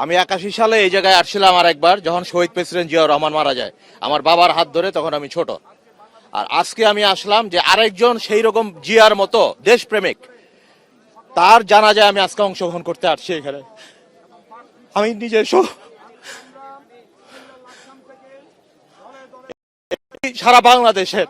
আমি 81 সালে এই জায়গায় আসছিলাম আর একবার, যখন শহীদ প্রেসিডেন্ট জিয়াউর রহমান মারা যায় আমার বাবার হাত ধরে, তখন আমি ছোট। আর আজকে আমি আসলাম যে আরেকজন সেই রকম জিয়ার মতো দেশপ্রেমিক, তার জানাজায় আমি আজকে অংশগ্রহণ করতে আসছি এখানে। আমি নিজে সারা বাংলাদেশের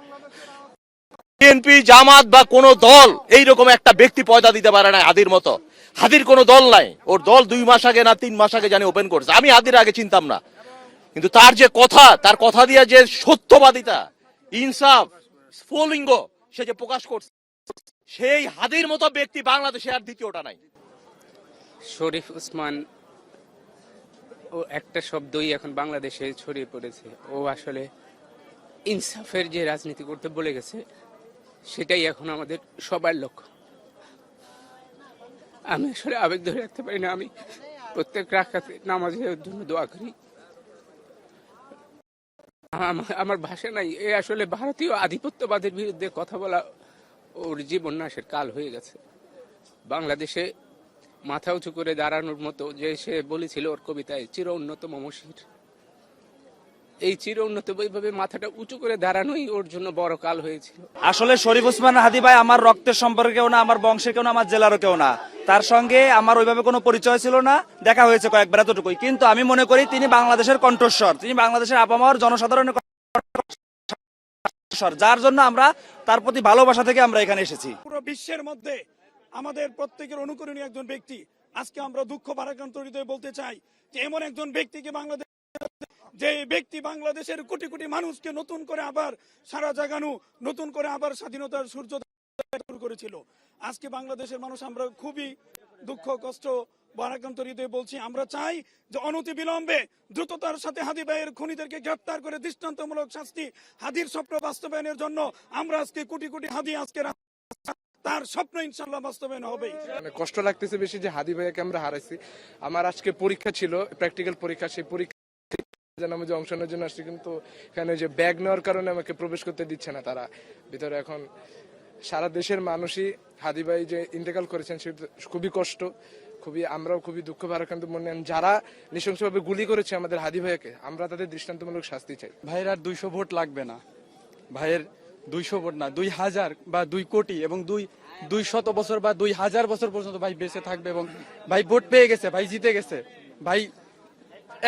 বিএনপি জামাত বা কোন দল এইরকম একটা ব্যক্তি পয়দা দিতে পারে না হাদির মতো। হাদির কোনো দল নাই, ওর দল 2 মাস আগে না 3 মাস আগে জানি ওপেন করছে। আমি হাদির আগে চিনতাম না, কিন্তু তার যে কথা, তার কথা দিয়ে যে সত্যবাদিতা, ইনসাফ, স্ফুলিঙ্গ সে যে প্রকাশ করছে, সেই হাদির মতো ব্যক্তি বাংলাদেশে আর দ্বিতীয়টা নাই। শরীফ ওসমান ও একটা শব্দই এখন বাংলাদেশে ছড়িয়ে পড়েছে। ও আসলে ইনসাফের যে রাজনীতি করতে বলে গেছে, সেটাই এখন আমাদের সবার লক্ষ্য। আমি আসলে আবেগ ধরে রাখতে পারি না। আমি প্রত্যেক রাকাতে নামাজের জন্য দোয়া করি। আমার ভাষা নাই। এ আসলে ভারতীয় আধিপত্যবাদের বিরুদ্ধে কথা বলা ওর জীবন নাশের কাল হয়ে গেছে। বাংলাদেশে মাথা উঁচু করে দাঁড়ানোর মতো যে সে বলেছিল ওর কবিতায়, চির উন্নত মমশির, এই চির উন্নত এইভাবে মাথাটা উঁচু করে দাঁড়ানোই ওর জন্য বড় কাল হয়েছিল। আসলে শরীফ ওসমান হাদি ভাই আমার রক্তের সম্পর্কে কেউ না, আমার বংশের কেউ না, আমার জেলারও কেউ না। তার সঙ্গে আমার ওইভাবে কোনো পরিচয় ছিল না, দেখা হয়েছে কয়েকবার, এতটুকুই। কিন্তু আমি মনে করি তিনি বাংলাদেশের কণ্ঠস্বর, তিনি বাংলাদেশের আপামর জনসাধারণের কণ্ঠস্বর, যার জন্য আমরা তার প্রতি ভালোবাসা থেকে আমরা এখানে এসেছি। পুরো বিশ্বের মধ্যে আমাদের প্রত্যেকের অনুকরণীয় একজন ব্যক্তি। আজকে আমরা দুঃখ ভারাক্রান্ত হৃদয়ে বলতে চাই যে এমন একজন ব্যক্তিকে বাংলাদেশ, যে ব্যক্তি বাংলাদেশের কোটি কোটি মানুষকে নতুন করে আবার সারা জাগানো, নতুন করে আবার স্বাধীনতার সূর্য শুরু করেছিল। আজকে বাংলাদেশের মানুষ আমরা খুবই দুঃখ কষ্ট ভারাক্রান্ত হৃদয়ে বলছি, আমরা চাই যে অনতি বিলম্বে দ্রুততার সাথে হাদি ভাইয়ের খুনিদেরকে গ্রেফতার করে দৃষ্টান্তমূলক শাস্তি, হাদির স্বপ্ন বাস্তবায়নের জন্য আমরা আজকে কোটি কোটি হাদি আজকে তার স্বপ্ন ইনশাল্লাহ বাস্তবায়ন হবে। কষ্ট লাগতেছে বেশি যে হাদি ভাইয়াকে আমরা হারাইছি। আমার আজকে পরীক্ষা ছিল, প্র্যাকটিক্যাল পরীক্ষা, সেই পরীক্ষা আমি যে অংশ নেওয়ার জন্য আসছি, কিন্তু এখানে যে ব্যাগ নেওয়ার কারণে আমাকে প্রবেশ করতে দিচ্ছে না তারা ভিতরে। এখন সারা দেশের মানুষই হাদি ভাই যে ইন্তেকাল করেছেন সে খুবই কষ্ট, খুবই, আমরাও খুবই দুঃখ ভারাক্রান্ত মনে। যারা নৃশংসভাবে গুলি করেছে আমাদের হাদি ভাইয়াকে, আমরা তাদের দৃষ্টান্তমূলক শাস্তি চাই। ভাইয়ের আর 200 ভোট লাগবে না, ভাইয়ের 200 ভোট না, 2000 বা 2 কোটি এবং 200 বছর বা 2000 বছর পর্যন্ত ভাই বেঁচে থাকবে। এবং ভাই ভোট পেয়ে গেছে, ভাই জিতে গেছে, ভাই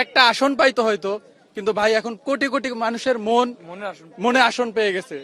একটা আসন পাইতো হয়তো, কিন্তু ভাই এখন কোটি কোটি মানুষের মনে আসন পেয়ে গেছে।